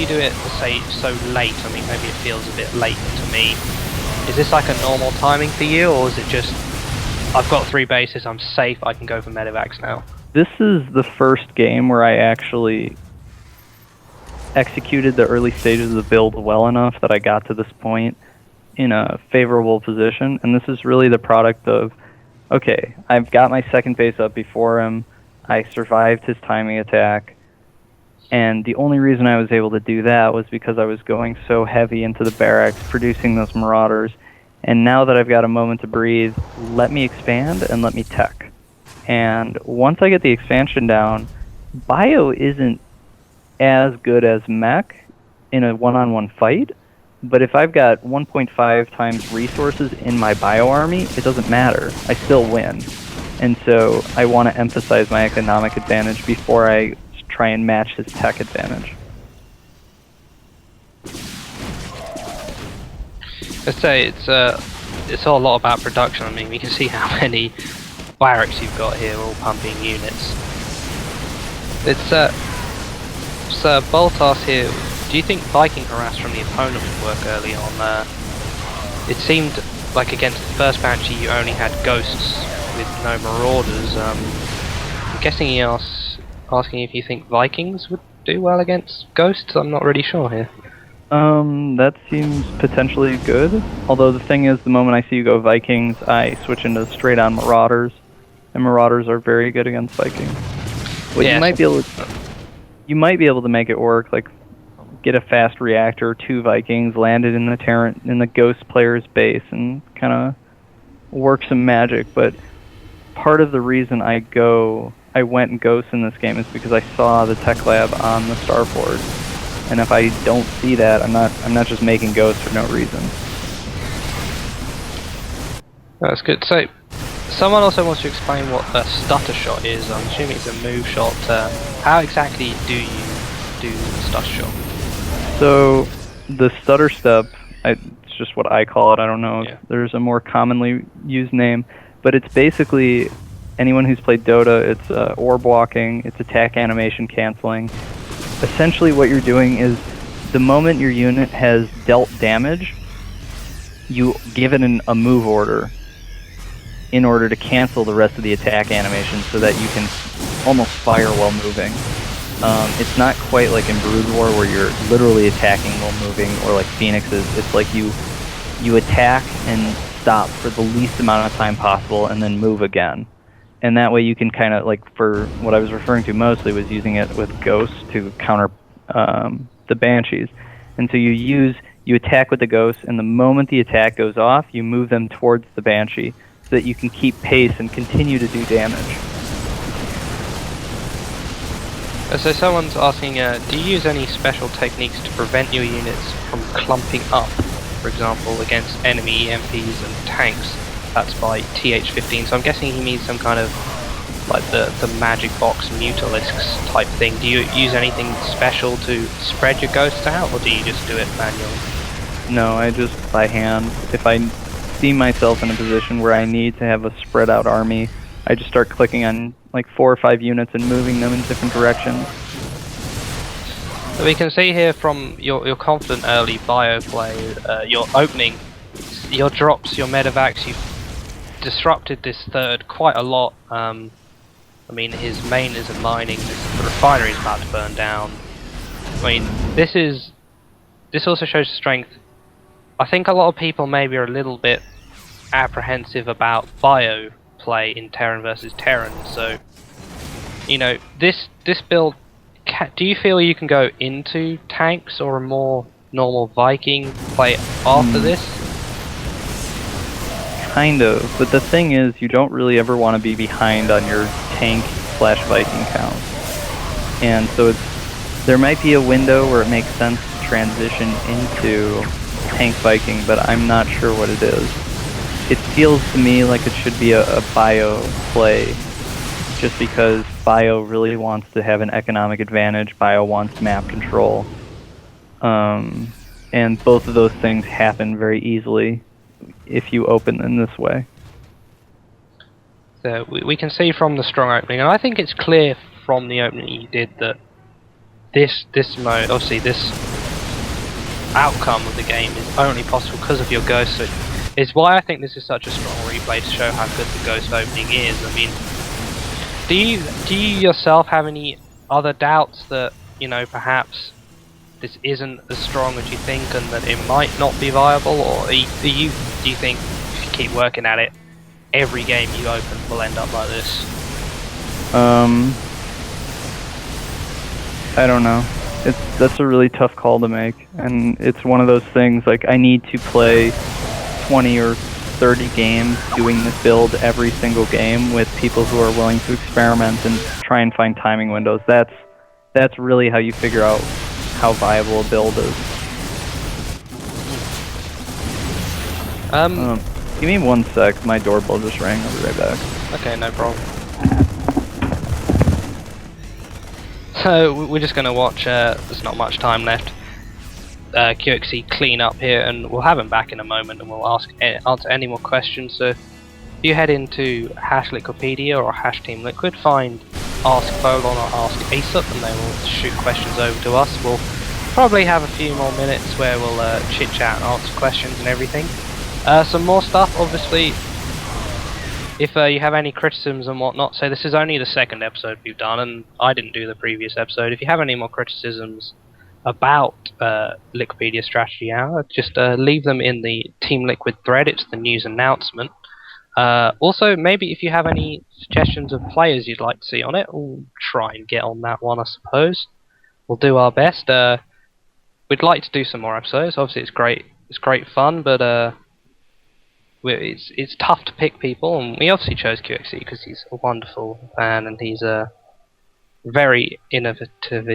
you do it, say, so late? I mean, maybe it feels a bit late to me. Is this like a normal timing for you, or is it just, I've got 3 bases, I'm safe, I can go for medevacs now? This is the first game where I actually executed the early stages of the build well enough that I got to this point in a favorable position, and this is really the product of, okay, I've got my second base up before him, I survived his timing attack, and the only reason I was able to do that was because I was going so heavy into the barracks, producing those marauders, and now that I've got a moment to breathe, let me expand and let me tech. And once I get the expansion down, bio isn't as good as mech in a one-on-one fight, but if I've got 1.5 times resources in my bio army, it doesn't matter. I still win. And so I want to emphasize my economic advantage before I try and match his tech advantage. Let's say it's all a lot about production. I mean, we can see how many barracks you've got here, all pumping units. It's Sir Boltas here. Do you think Viking harass from the opponent would work early on? It seemed like against the first Banshee you only had ghosts with no marauders. I'm guessing he asking if you think Vikings would do well against ghosts. I'm not really sure here. That seems potentially good. Although the thing is, the moment I see you go Vikings, I switch into straight on marauders, and marauders are very good against Vikings. Well, yeah, you might be able to make it work, like get a fast reactor, 2 Vikings, land it in the ghost player's base, and kind of work some magic. But part of the reason I went and ghost in this game is because I saw the tech lab on the starboard, and if I don't see that, I'm not just making ghosts for no reason. That's good. So, someone also wants to explain what a stutter shot is. I'm assuming it's a move shot. How exactly do you do the stutter shot? So, the stutter step, it's just what I call it. I don't know if there's a more commonly used name, but it's basically, anyone who's played Dota, it's orb walking, it's attack animation canceling. Essentially what you're doing is, the moment your unit has dealt damage, you give it a move order in order to cancel the rest of the attack animation so that you can almost fire while moving. It's not quite like in Brood War where you're literally attacking while moving, or like Phoenix's. It's like you attack and stop for the least amount of time possible and then move again. And that way you can kind of, like, for what I was referring to mostly was using it with ghosts to counter the banshees. And so you attack with the ghosts, and the moment the attack goes off, you move them towards the banshee so that you can keep pace and continue to do damage. So someone's asking, do you use any special techniques to prevent your units from clumping up, for example, against enemy EMPs and tanks? That's by TH15, so I'm guessing he means some kind of, like, the magic box Mutalisks type thing. Do you use anything special to spread your ghosts out, or do you just do it manually? No, I just by hand. If I see myself in a position where I need to have a spread out army, I just start clicking on like 4 or 5 units and moving them in different directions. So we can see here from your confident early bio play, your opening, your drops, your medevacs, you've disrupted this third quite a lot. I mean, his main isn't mining, the refinery is about to burn down. I mean, this also shows strength. I think a lot of people maybe are a little bit apprehensive about bio play in Terran versus Terran, so, you know, this build, do you feel you can go into tanks or a more normal Viking play after this? Kind of, but the thing is, you don't really ever want to be behind on your tank/Viking count. And so there might be a window where it makes sense to transition into tank Viking, but I'm not sure what it is. It feels to me like it should be a bio play, just because bio really wants to have an economic advantage, bio wants map control, and both of those things happen very easily if you open in this way. So we can see from the strong opening, and I think it's clear from the opening you did that this mode, obviously this outcome of the game is only possible because of your ghost. So it's why I think this is such a strong replay to show how good the ghost opening is. I mean, do you yourself have any other doubts that, you know, perhaps this isn't as strong as you think and that it might not be viable, or do you think if you keep working at it, every game you open will end up like this? I don't know. That's a really tough call to make, and it's one of those things, like, I need to play 20 or 30 games doing this build every single game with people who are willing to experiment and try and find timing windows. That's really how you figure out how viable a build is. Give me 1 sec, my doorbell just rang, I'll be right back. Okay, no problem. So we're just going to watch, there's not much time left, QXE clean up here, and we'll have him back in a moment and we'll answer any more questions. So if you head into #Liquipedia or #TeamLiquid, find Ask Folon or Ask Aesop, and they will shoot questions over to us. We'll probably have a few more minutes where we'll chit chat and answer questions and everything. Some more stuff, obviously. If you have any criticisms and whatnot, so this is only the second episode we've done, and I didn't do the previous episode. If you have any more criticisms about Liquipedia Strategy Hour, just leave them in the Team Liquid thread. It's the news announcement. Also, maybe if you have any suggestions of players you'd like to see on it, we'll try and get on that one, I suppose. We'll do our best. We'd like to do some more episodes. Obviously, it's great fun, but it's tough to pick people, and we obviously chose QXE because he's a wonderful fan and he's a very innovative.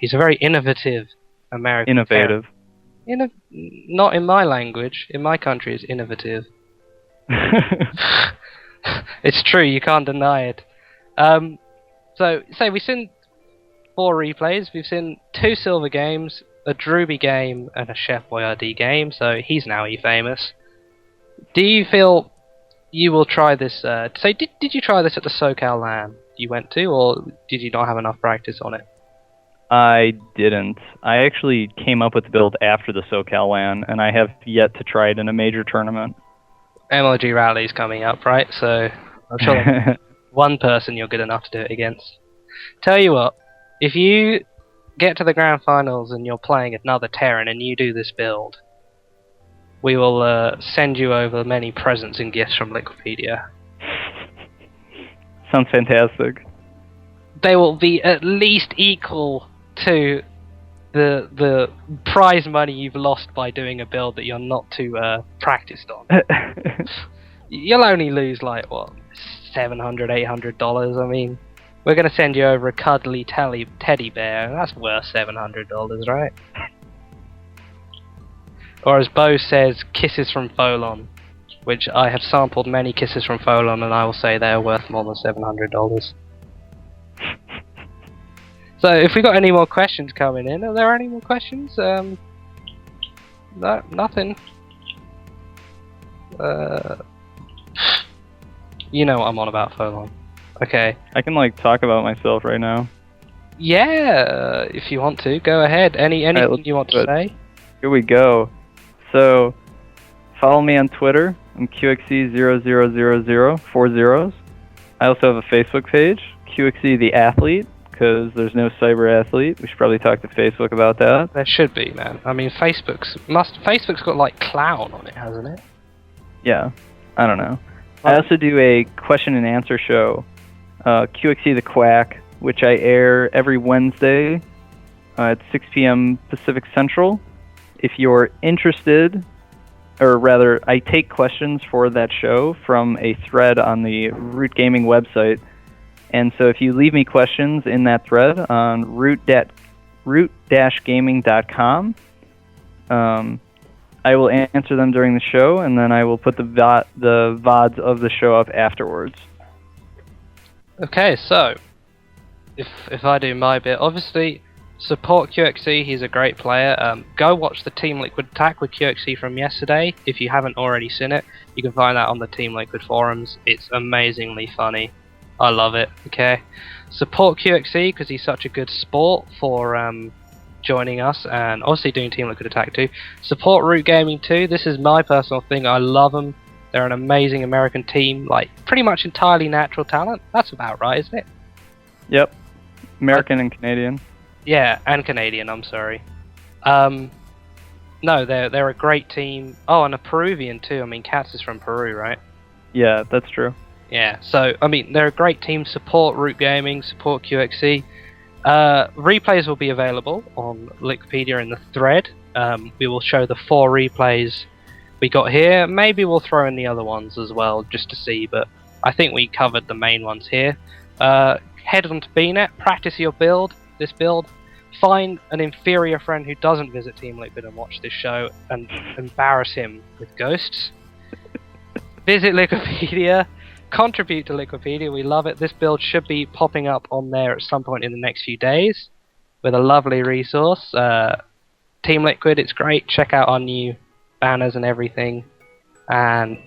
He's a very innovative American. Innovative. Not in my language. In my country, it's innovative. It's true. You can't deny it. So we've seen 4 replays. We've seen 2 silver games, a Druby game, and a Chef Boyardee game. So he's now famous. Do you feel you will try this? Did you try this at the SoCal LAN you went to, or did you not have enough practice on it? I didn't. I actually came up with the build after the SoCal LAN, and I have yet to try it in a major tournament. MLG Rally's coming up, right? So I'm sure one person you're good enough to do it against. Tell you what, if you get to the grand finals and you're playing another Terran and you do this build, we will send you over many presents and gifts from Liquipedia. Sounds fantastic. They will be at least equal to the prize money you've lost by doing a build that you're not too practiced on. You'll only lose like what, $700, $800. I mean, we're gonna send you over a cuddly teddy bear, and that's worth $700, right? Or as Bo says, kisses from Folon, which I have sampled many kisses from Folon, and I will say they are worth more than $700. So, if we got any more questions coming in, are there any more questions? No, nothing. You know what I'm on about, Folon. Okay. I can like talk about myself right now. Yeah, if you want to, go ahead. Anything right, you want to say? Here we go. So, follow me on Twitter. I'm QXE0000, 4 zeros. I also have a Facebook page, QXE the Athlete, because there's no cyber athlete. We should probably talk to Facebook about that. There should be, man. I mean, Facebook's got like clown on it, hasn't it? Yeah, I don't know. I also do a question and answer show, QXE the Quack, which I air every Wednesday at 6 p.m. Pacific Central. If you're interested, or rather, I take questions for that show from a thread on the Root Gaming website. And so if you leave me questions in that thread on root-gaming.com, I will answer them during the show, and then I will put the VODs of the show up afterwards. Okay, so if I do my bit, obviously support QXE. He's a great player. Go watch the Team Liquid attack with QXE from yesterday. If you haven't already seen it, you can find that on the Team Liquid forums. It's amazingly funny. I love it. Okay, support QXE because he's such a good sport for joining us and obviously doing Team Liquid Attack 2. Support Root Gaming 2. This is my personal thing. I love them. They're an amazing American team, like pretty much entirely natural talent. That's about right, isn't it? Yep. American and Canadian. Yeah, and Canadian, I'm sorry. No, they're a great team. Oh, and a Peruvian too. I mean, Katz is from Peru, right? Yeah, that's true. Yeah, so, I mean, they're a great team. Support Root Gaming, support QXC. Replays will be available on Liquipedia in the thread. We will show the 4 replays we got here. Maybe we'll throw in the other ones as well, just to see, but I think we covered the main ones here. Head onto BNet, practice your build, this build. Find an inferior friend who doesn't visit Team Liquid and watch this show, and embarrass him with ghosts. Visit Liquipedia. Contribute to Liquipedia, we love it. This build should be popping up on there at some point in the next few days with a lovely resource. Team Liquid, it's great. Check out our new banners and everything. And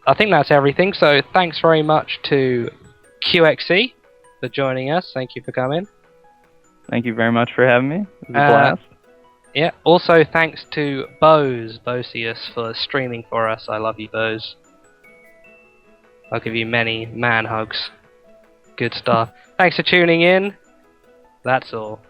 I think that's everything. So thanks very much to QXC for joining us. Thank you for coming. Thank you very much for having me. It was a blast. Yeah, also thanks to Bosius for streaming for us. I love you, Bose. I'll give you many man hugs. Good stuff. Thanks for tuning in. That's all.